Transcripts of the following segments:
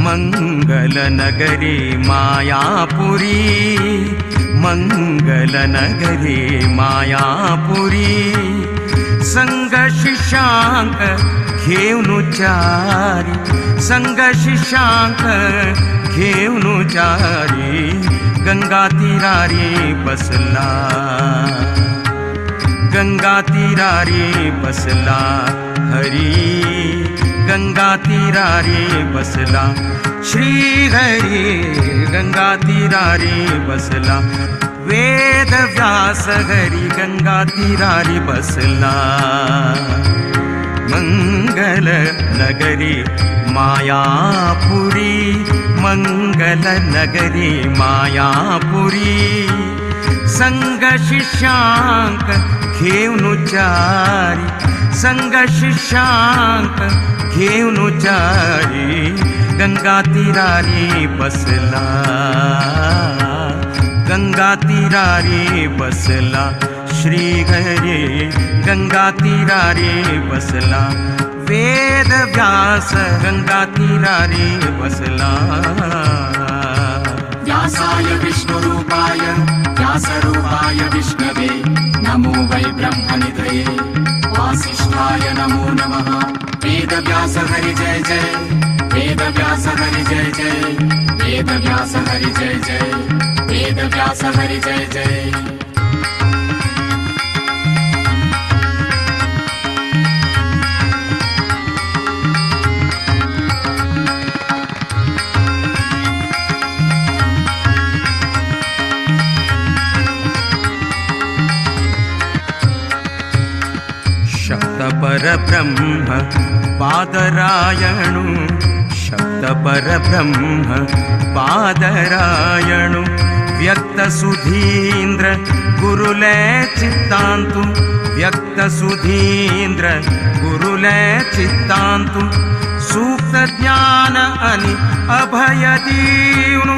मंगलनगरी मायापुरी, मंगलनगरी मायापुरी. संग शिष्यांक घेऊन चारी, संग शिष्यांक घेऊन चारी. गंगा तीरारी बसला, गंगा तीरारी बसला हरी. गंगा तीरारी बसला श्री हरी. गंगा तीरारी बसला वेद व्यास हरी. गंगा तीरारी बसला मंगल नगरी मायापुरी, मंगल नगरी मायापुरी. संग शिष्यांक घेऊन चारी, संग शिष्यांक घेऊन चारी. गंगा तीरारी बसला, गंगा तीरारी बसला श्री हरी. गंगा तीरारी बसला वेद व्यास. गंगा तीरारी बसला. व्यासाय विष्णुरूपाय व्यासरूपाय विष्णवे नमो वै ब्रह्मनिधये. वासिष्ठाय नमो नमः. वेद व्यास हरि जय जय, वेद व्यास हरि जय जय, वेद व्यास हरि जय जय, वेद व्यास हरि जय जय. शब्द परब्रह्म पादरायणु, शब्द परब्रह्म पादरायणु. व्यक्त सुधींद्र गुरुलय चित्तांतु, व्यक्त सुधींद्र गुरुलय चित्तांतु. सूक्त ज्ञान आणि अभय दीवनु,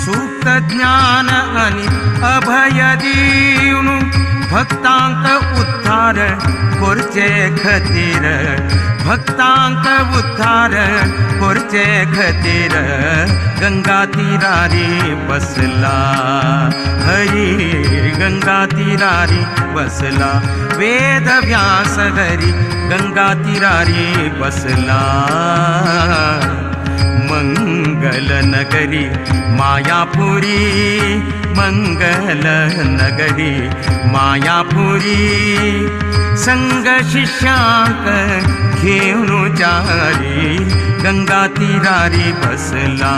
सूक्त ज्ञान आणि अभय दीवनु. भक्तांक उद्धार कोरचे खतीर, भक्तांक उद्धार कोरचे खतीर. गंगा तीरारी बसला हरी. गंगा तीरारी बसला वेद व्यास हरी. गंगा तीरारी बसला मंगल नगरी मायापुरी, मंगल नगरी मायापुरी. संग शिष्यांक घेऊन चारी. गंगा तीरारी बसला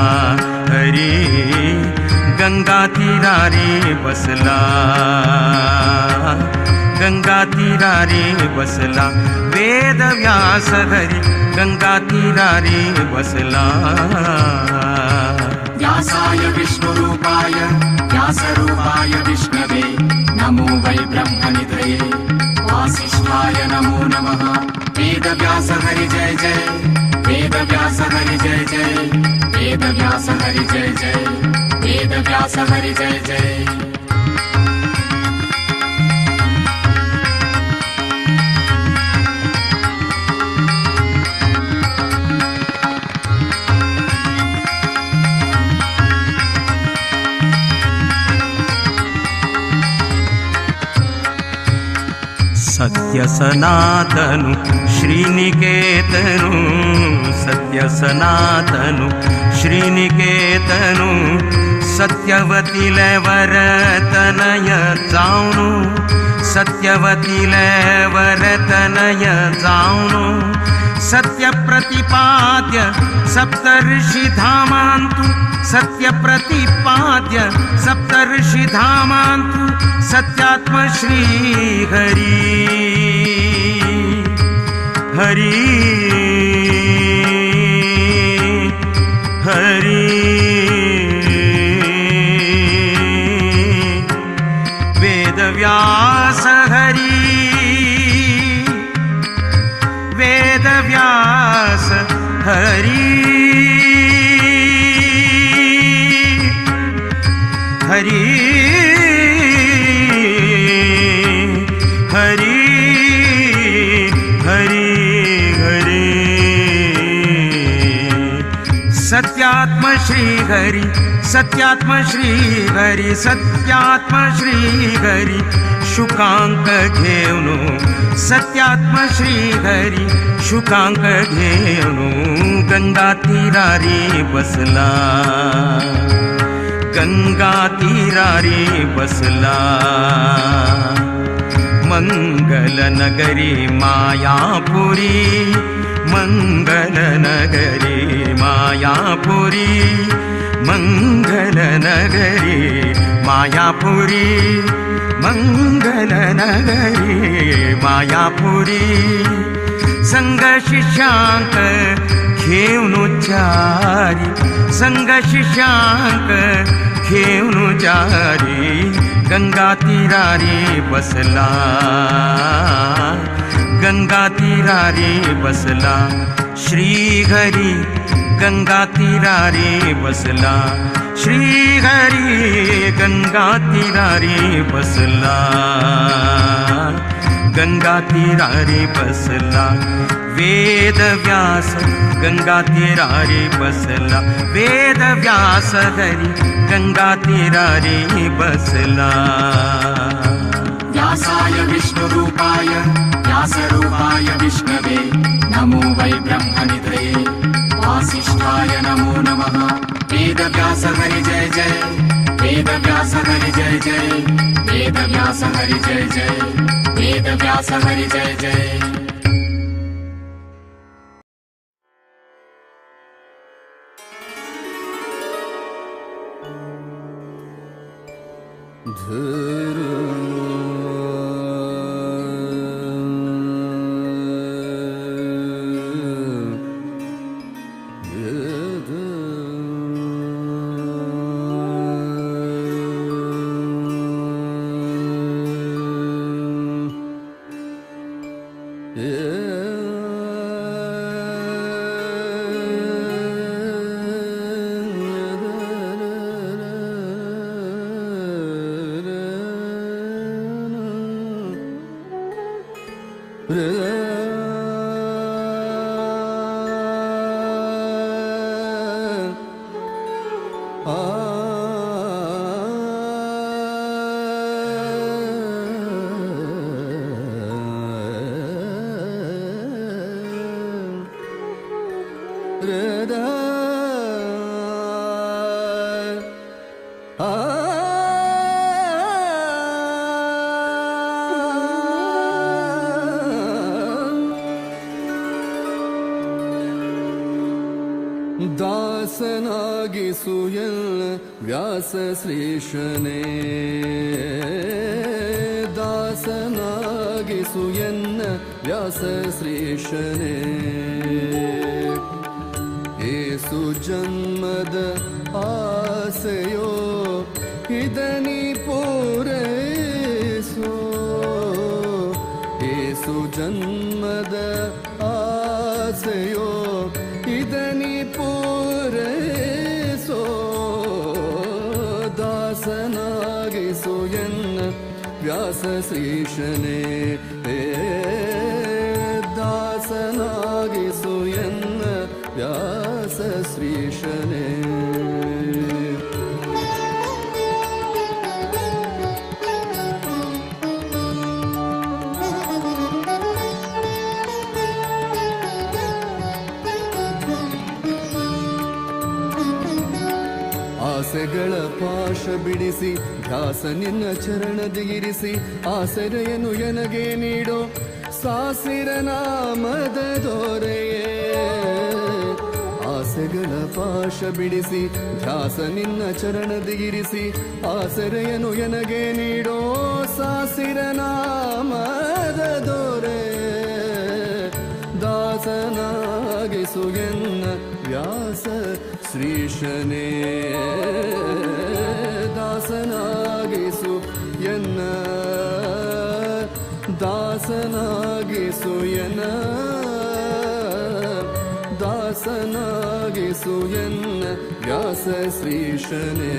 हरी. गंगा तीरारी बसला, गंगा तीरारी बसला वेद व्यास हरी. गंगा तीरारी बसला. व्यासाय विष्णुरूपाय व्यासरूपाय विष्णवे नमो वै ब्रह्मनिधये. वासिष्ठाय नमो नमः. वेद व्यास हरि जय जय, वेद व्यास हरि जय जय, वेद व्यास हरि जय जय, वेद व्यास हरि जय जय. सत्य सनातनु श्रीनिकेतनु, सत्य सनातनु श्रीनिकेतनु. सत्यवतीले वरतनय जाऊनु, सत्यवतीले वरतनय जाऊनु. सत्य प्रतिपाद्य सप्तर्षि धामांतु, सत्य प्रतिपाद्य सप्तर्षि धामांतु. सत्यात्म श्री हरी हरी हरी. वेद व्यास हरी, वेद व्यास हरी हरी हरी हरी हरी. सत्यात्म श्रीहरि सत्यात्म श्रीहरि सत्यात्म श्रीहरि शुकांक घेवनो सत्यात्म श्रीहरि शुकांक घेवनो गंगा तीरारी बसला गंगा तीरारी बसला मंगल नगरी मायापुरी मंगल नगरी मायापुरी मंगल नगरी मायापुरी मंगल नगरी मायापुरी संग शिष्यांक घेवनुचारी संग शिष्यांक घेवनुचारी गंगा तीरारी बसला गंगा तीरारी बसला श्रीहरि गंगा तीरारी बसला श्रीहरि गंगा तीरारी बसला गंगा तीरारी बसला वेद व्यास गंगा तीरारी बसला वेद व्यास हरि गंगा तीरारी बसला व्यासाय विष्णुरूपाय व्यासरूपाय विष्णवे नमो वै ब्रह्मनिधये वासिष्ठाय नमो नमः वेदव्यास हरि जय जय वेदव्यास हरि जय जय वेदव्यास हरि जय जय वेदव्यास हरि जय जय ದಾಸನಾಗಿಸುಯಲ್ ವ್ಯಾಸ ಶ್ರೀಶನೇ ದಾಸನಾಗಿಸುಯನ್ನ ವ್ಯಾಸ ಶ್ರೀಶನೇ ಏಸು ಜನ್ಮದ ಆಸೆಯೋ ಇದನಿ ಪೂರೈಸೋ ಏಸು ಜನ್ಮದ ಆಸೆಯೋ ಇದನಿ ಪೂರೈಸೋ ದಾಸನಾಗಿಸು ಎನ್ನ ವ್ಯಾಸ ಶ್ರೀಶನೇ ದಾಸನಾಗಿಸು ಎನ್ನ ವ್ಯಾಸ ಶ್ರೀಶನೇ ಆಸೆಗಳ ಪಾಶ ಬಿಡಿಸಿ ಧ್ಯಾಸ ನಿನ್ನ ಚರಣದಿರಿಸಿ ಆಸರೆಯನ್ನು ಎನಗೆ ನೀಡೋ ಸಾಸಿರ ನಾಮದ ದೊರೆಯೇ ಆಸೆಗಳ ಪಾಶ ಬಿಡಿಸಿ ಧ್ಯಾಸ ನಿನ್ನ ಚರಣದಿರಿಸಿ ಆಸರೆಯನ್ನು ಎನಗೆ ನೀಡೋ ಸಾಸಿರ ನಾಮದ ದೊರೆ ದಾಸನಾಗಿಸು ಎನ್ನ ವ್ಯಾಸ ಶ್ರೀಶನೇ ದಾಸನಾಗಿಸು ಎನ್ನ ದಾಸನಾಗಿಸು ಎನ್ನ ದಾಸನಾಗಿಸು ಎನ್ನ ವ್ಯಾಸ ಶ್ರೀಶನೇ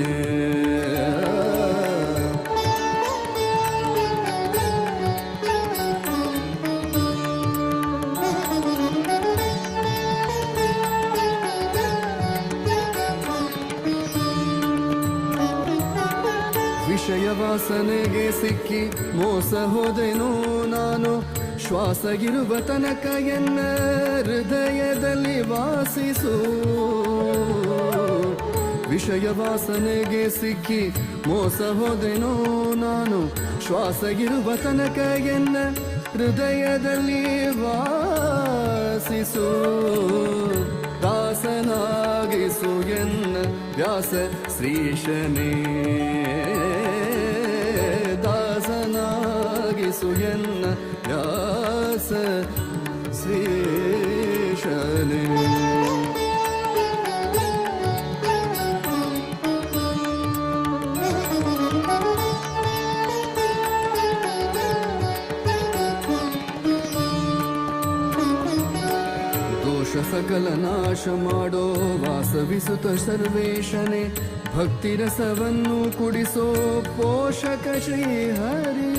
ವಾಸನೆಗೆ ಸಿಕ್ಕಿ ಮೋಸ ಹೋದೆನೋ ನಾನು, ಶ್ವಾಸಗಿರುವ ತನಕ ಎನ್ನ ಹೃದಯದಲ್ಲಿ ವಾಸಿಸು. ವಿಷಯ ವಾಸನೆಗೆ ಸಿಕ್ಕಿ ಮೋಸ ಹೋದೆನೋ ನಾನು, ಶ್ವಾಸಗಿರುವ ತನಕ ಎನ್ನ ಹೃದಯದಲ್ಲಿ ವಾಸಿಸು. ದಾಸನಾಗಿಸು ಎನ್ನ ವ್ಯಾಸ ಶ್ರೀಶನೇ, ದಾಸನಾಗಿಸು ಎನ್ನ ವ್ಯಾಸ ಶ್ರೀಶನೇ. ಸಕಲ ನಾಶ ಮಾಡೋ ವಾಸವಿಸುತ್ತ ಸರ್ವೇಶನೇ, ಭಕ್ತಿ ರಸವನ್ನು ಕುಡಿಸೋ ಪೋಷಕ ಶ್ರೀಹರಿ.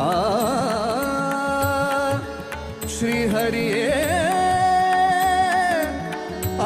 ಆ ಶ್ರೀಹರಿಯೇ ಆ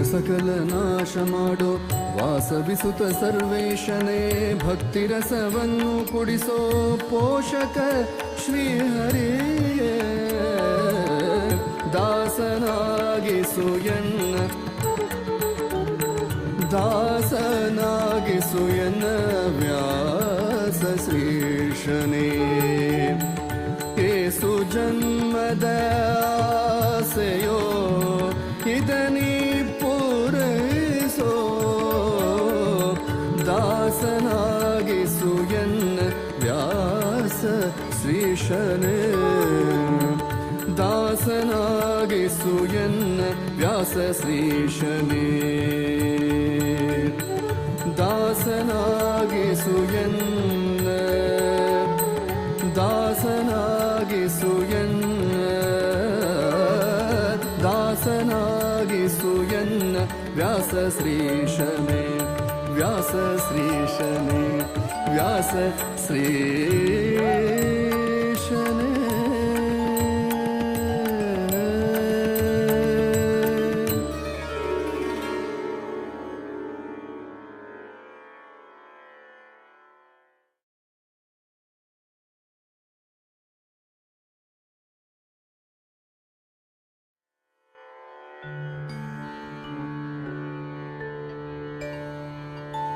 ಸಕಲ ನಾಶ ಮಾಡೋ ವಾಸವಿಸುತ್ತ ಸರ್ವೇಶನೇ, ಭಕ್ತಿ ರಸವನ್ನು ಕುಡಿಸೋ ಪೋಷಕ ಶ್ರೀಹರಿಯೇ. ದಾಸನಾಗಿಸು ಎನ್ನ, ದಾಸನಾಗಿಸು ಎನ್ನ ವ್ಯಾಸ ಶ್ರೀಶನೇ. ಏಸು ಜನ್ಮದ ಆಸೆಯೋ ಇದನಿ ಪೂರೈಸೋ, ದಾಸನಾಗಿಸು ಎನ್ನ ವ್ಯಾಸ ಶ್ರೀಶನೇ. ದಾಸನಾಗಿಸು ಎನ್ನ ವ್ಯಾಸ ಶ್ರೀಶನೇ, ದಾಸನಾಗಿಸು ಎನ್ನ, ದಾಸನಾಗಿಸು ಎನ್ನ, ದಾಸನಾಗಿಸು ಎನ್ನ ವ್ಯಾಸ ಶ್ರೀಶನೇ, ವ್ಯಾಸ ಶ್ರೀಶನೇ, ವ್ಯಾಸ ಶ್ರೀಶನೇ.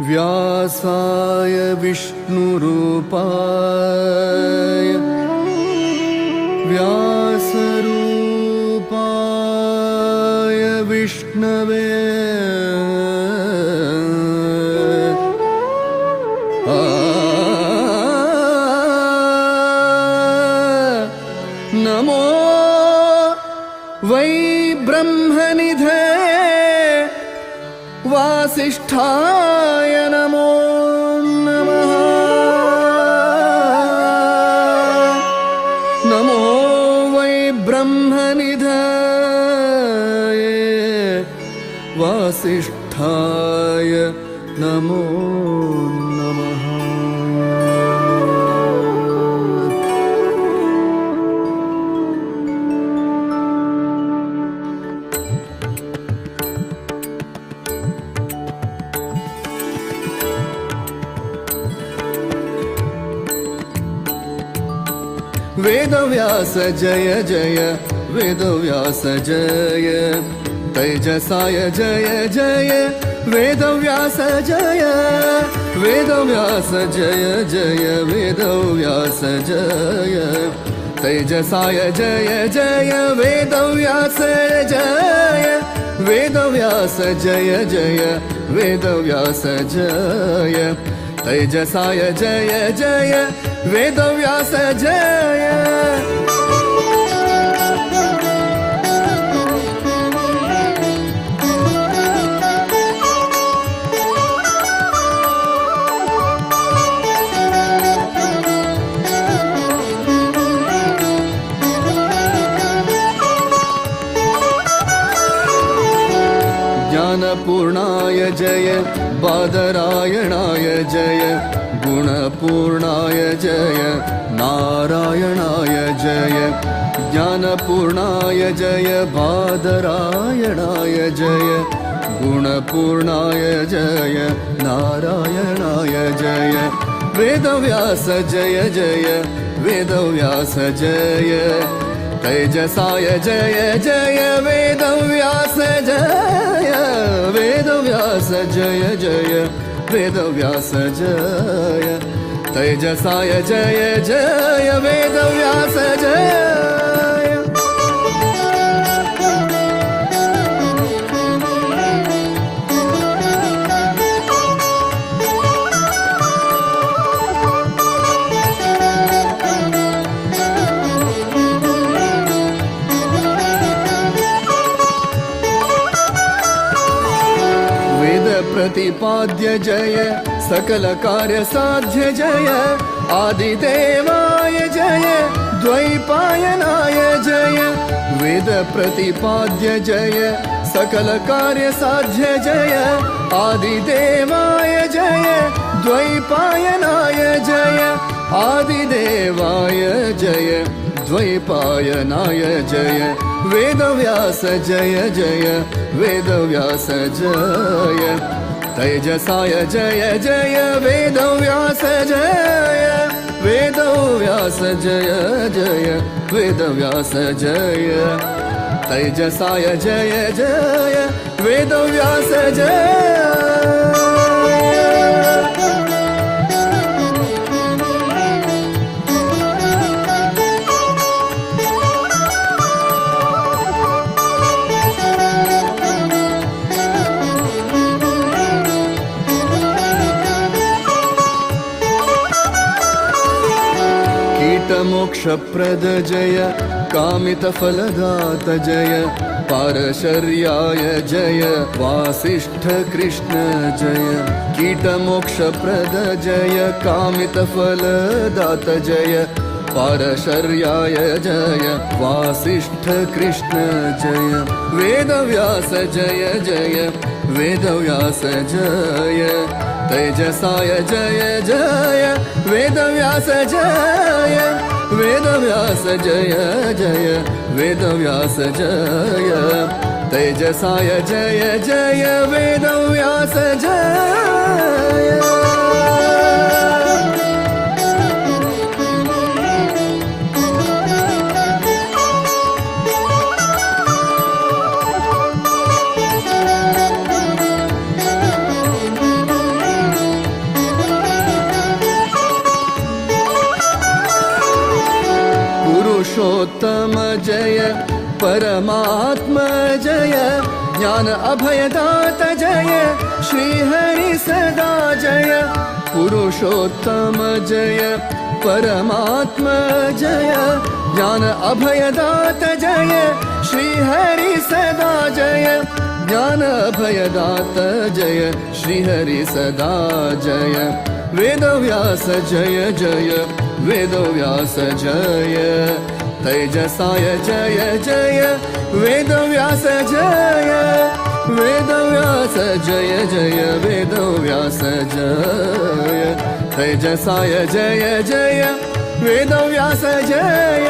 व्यासाय विष्णुरूपाय व्यासरूपाय विष्णवे नमो वै ब्रह्मनिधे वासिष्ठाय नमो नमः। नमो वै ब्रह्मनिधये वासिष्ठाय नमो नमः। वेदव्यास जय जय वेदव्यास जय तेजसाय जय जय वेदव्यास जय वेदव्यास जय जय वेदव्यास जय तेजसाय जय जय वेदव्यास जय वेदव्यास जय जय वेदव्यास जय तेजसाय जय जय वेदव्यास जय जय बादरायणाय जय गुणपूर्णाय जय नारायणाय जय ज्ञानपूर्णाय जय बादरायणाय जय गुणपूर्णाय जय नारायणाय जय वेदव्यास जय जय वेदव्यास जय तेजसाय जय जय वेदव्यास जय वेदव्यास जय जय वेदव्यास जय तेजसाय जय जय वेदव्यास जय प्रतिपाद्य जय सकल कार्य साध्य जय आदिदेवाय जय द्वैपायनाय जय वेद प्रतिपाद्य जय सकल कार्य साध्य जय आदिदेवाय जय द्वैपायनाय जय आदिदेवाय जय द्वैपायनाय जय वेदव्यास जय जय वेदव्यास जय तेजसाय जय जय वेदव्यास जय वेदव्यास जय जय वेदव्यास जय तेजसाय जय जय वेदव्यास जय मोक्षप्रद जय कामितफलदात जय पारशर्याय जय वासिष्ठ कृष्ण जय कीटमोक्षप्रद जय कामितफलदात जय पारशर्याय जय वासिष्ठ कृष्ण जय वेदव्यास जय जय वेदव्यास जय तेजसाय जय जय वेदव्यास जय वेदव्यास जय जय वेदव्यास जय तेजसाय जय जय वेदव्यास जय पुरुषोत्तम जय परमात्मा जय ज्ञान अभयदात जय श्रीहरि सदा जय पुरुषोत्तम जय परमात्मा जय ज्ञान अभयदात जय श्रीहरि सदा जय ज्ञान अभयदात जय श्रीहरि सदा जय वेदव्यास जय जय वेदव्यास जय तेजसाय जय जय वेदव्यास जय वेदव्यास जय जय वेदव्यास जय तेजसाय जय जय वेदव्यास जय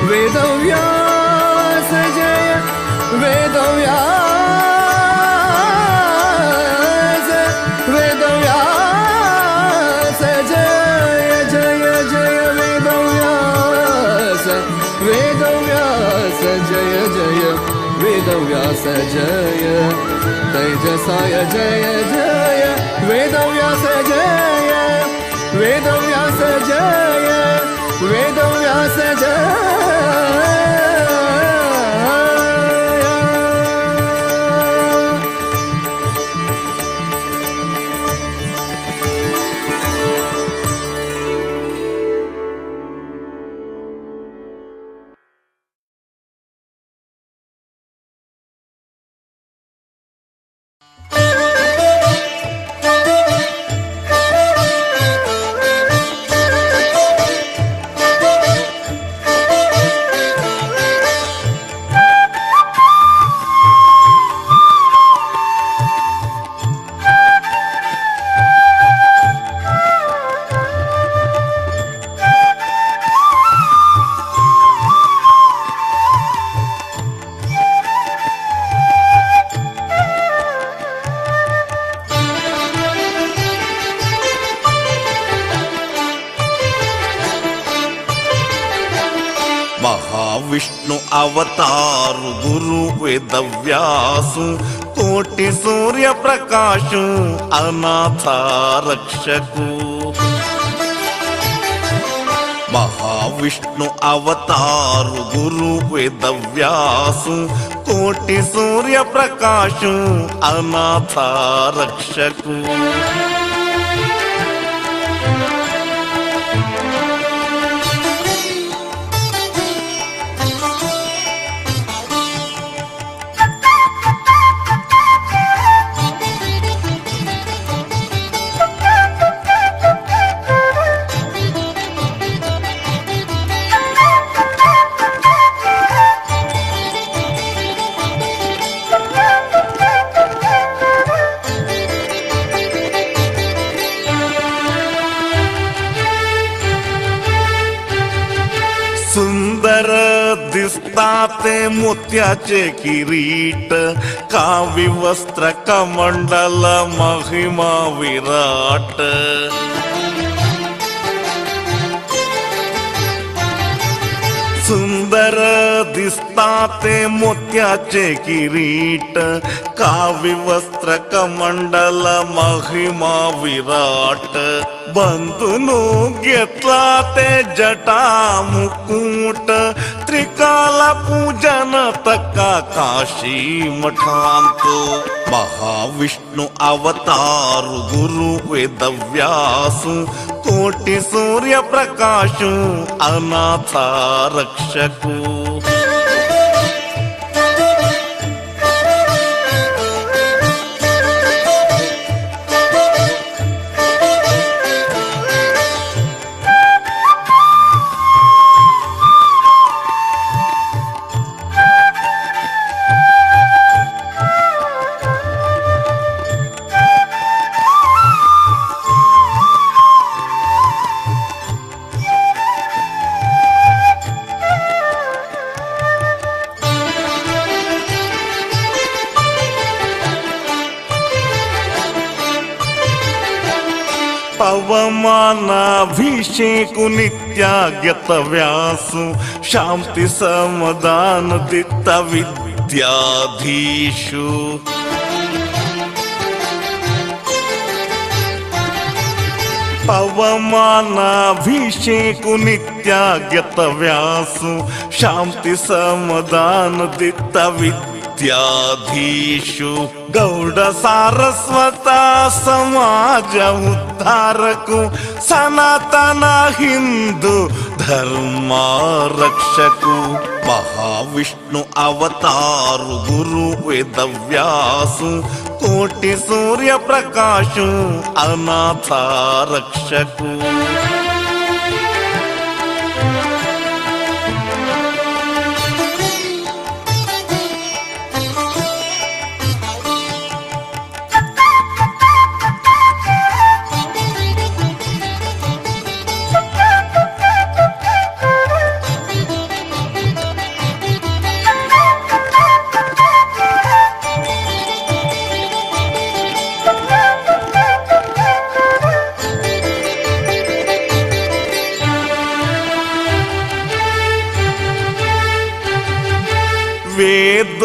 वेदव्यास जय वेदव्यास वेदव्यास जय जय जय वेदव्यास वेदव्यास जय जय वेदव्यास जय तेजसाय जय जय वेदव्यास जय वेदव्यास जय वेदव्यास जय మహావిష్ణు అవతారు గురు వేదవ్యాసు కోటి సూర్య ప్రకాశు అనాథ రక్షకు మహావిష్ణు అవతారు గురు వేదవ్యాసు కోటి సూర్య ప్రకాశు అనాథ రక్షకు सुंदर दिसताते मोत्याचे किरीट कावी वस्त्र कमंडल महिमा विराट सुंदर दिसताते मोत्याचे किरीट कावी वस्त्र कमंडल महिमा विराट बंधुनु घेतला ते जटा मुकुट त्रिकाला पूजन तका काशी मठांतो महाविष्णु अवतारु गुरु वेदव्यासु कोटि सूर्य प्रकाशु अनाथ रक्षकु पवमानाभिषेकु नित्यागत व्यासु शांति समाधान दित्त विद्याधीशु पवमानाभिषेकु नित्यागत व्यासु शांति समाधान दित्त विद्याधीशु गौड़ सारस्वत समाज उद्धारकु सनातन हिंदू धर्म रक्षकु महाविष्णु अवतारु गुरु वेदव्यासु कोटि सूर्य प्रकाशु अनाथ रक्षकु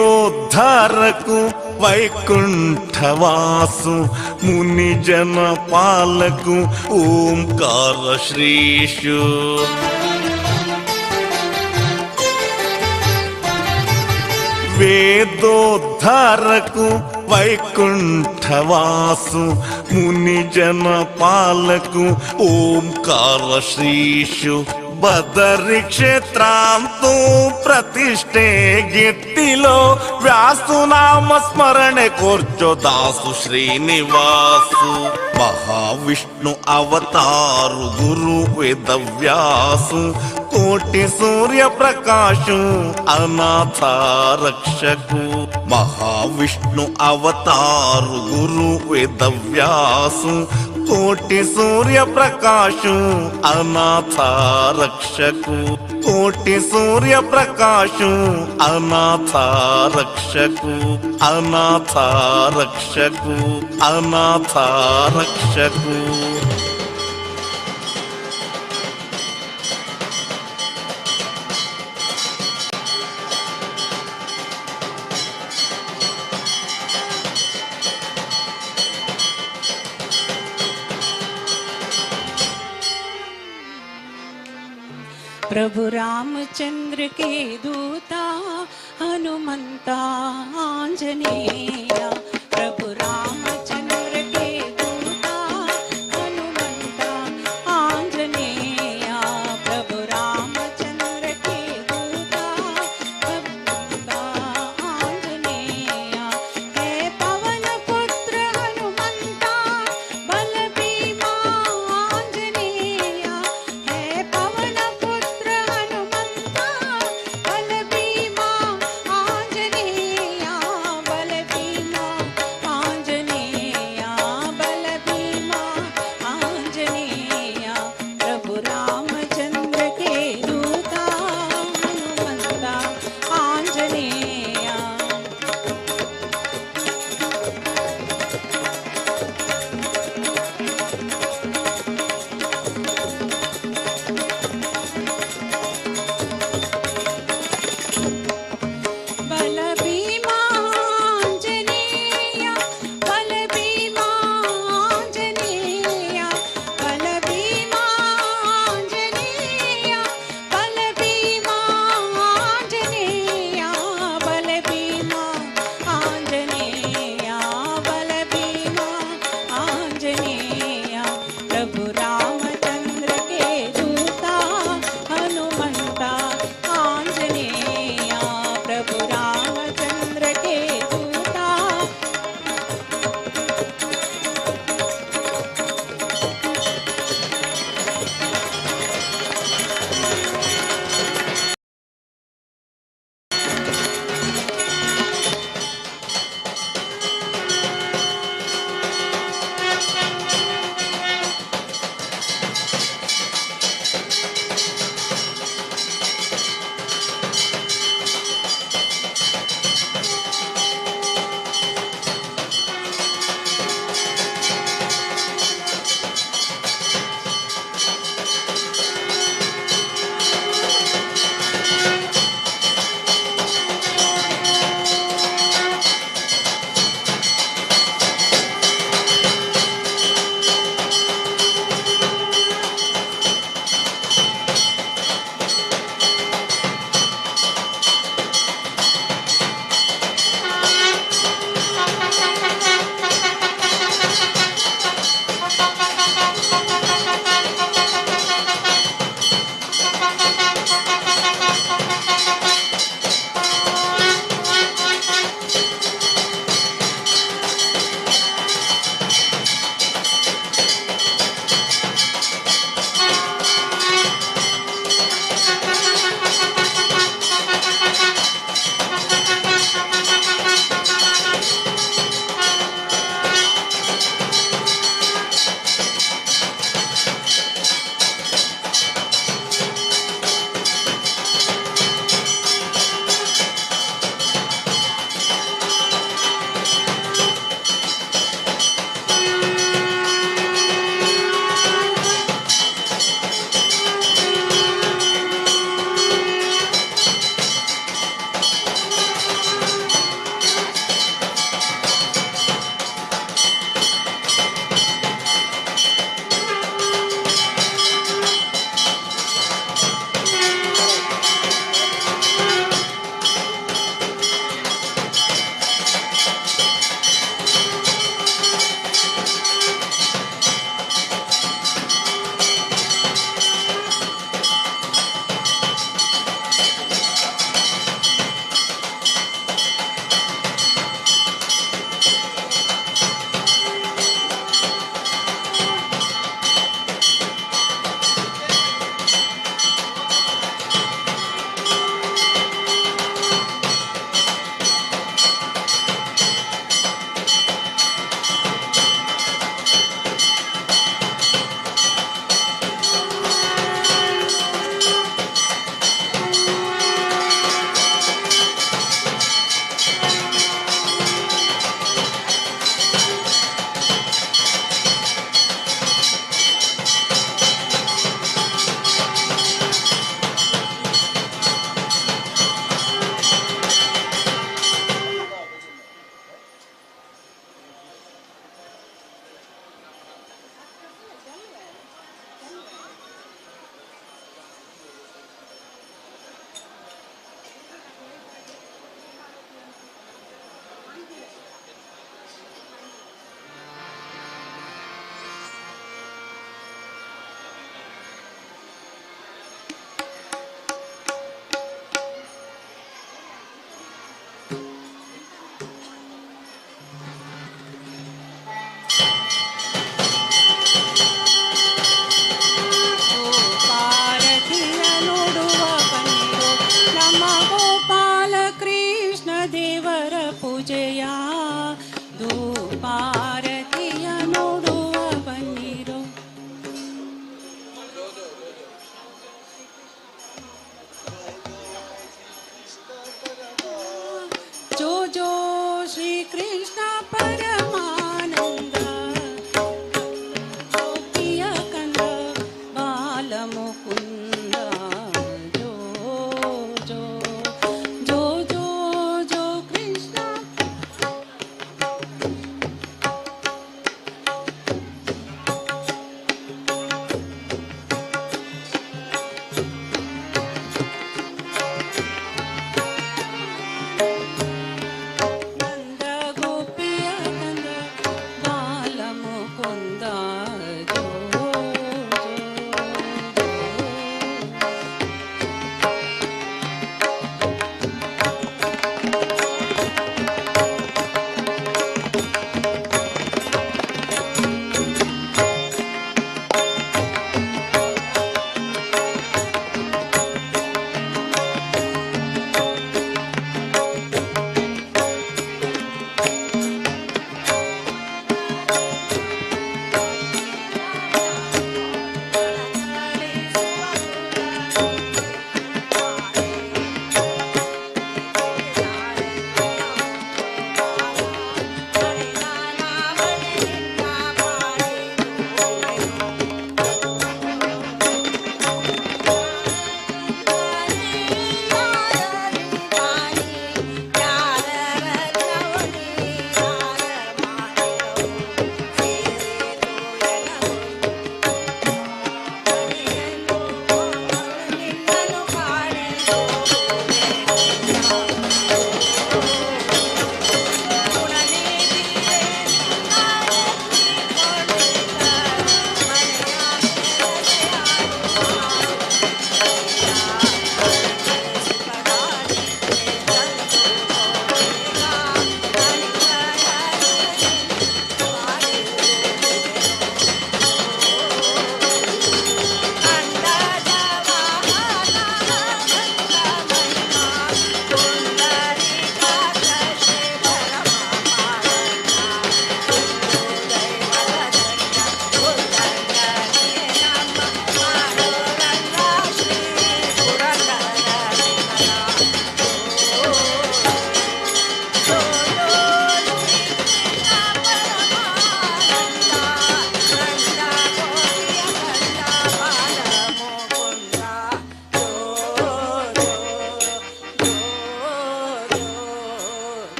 वेदोद्धारकु वैकुंठवासु मुनिजन पालकु ओंकार श्रीशु वेदोद्धारकु वैकुंठवासु मुनिजन पालकु ओंकार श्रीशु बदरी क्षेत्रांतु प्रतिष्ठे गिट्टिलो व्यासु नाम स्मरणे कोर्चो दासु श्रीनिवासु महाविष्णु अवतारु गुरु वेदव्यासु कोटि सूर्य प्रकाशु अनाथ रक्षकु महाविष्णु अवतारु गुरु वेदव्यासु कोटि सूर्य प्रकाशु अनाथ रक्षकु कोटि सूर्य प्रकाशु अनाथ रक्षकु अनाथ रक्षकु अनाथ रक्षकु प्रभु रामचंद्र के दूता हनुमंता आंजनेय, प्रभु रामचंद्र के दूता हनुमंता आंजनेय, प्रभु रामचंद्र के दूता हनुमंता आंजनेय। हे पवन पुत्र हनुमंता बल भीमा आंजनेय, हे पवन पुत्र हनुमंता बल भीमा आंजनेय, बल भीमा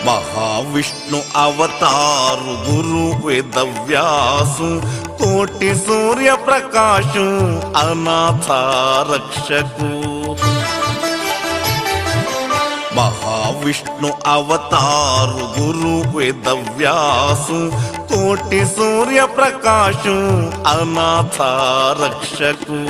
మహావిష్ణు అవతారు గురు వేదవ్యాసు కోటి సూర్య ప్రకాశు అనాథ రక్షకు మహావిష్ణు అవతారు గురు వేదవ్యాసు కోటి సూర్య ప్రకాశు అనాథ రక్షకు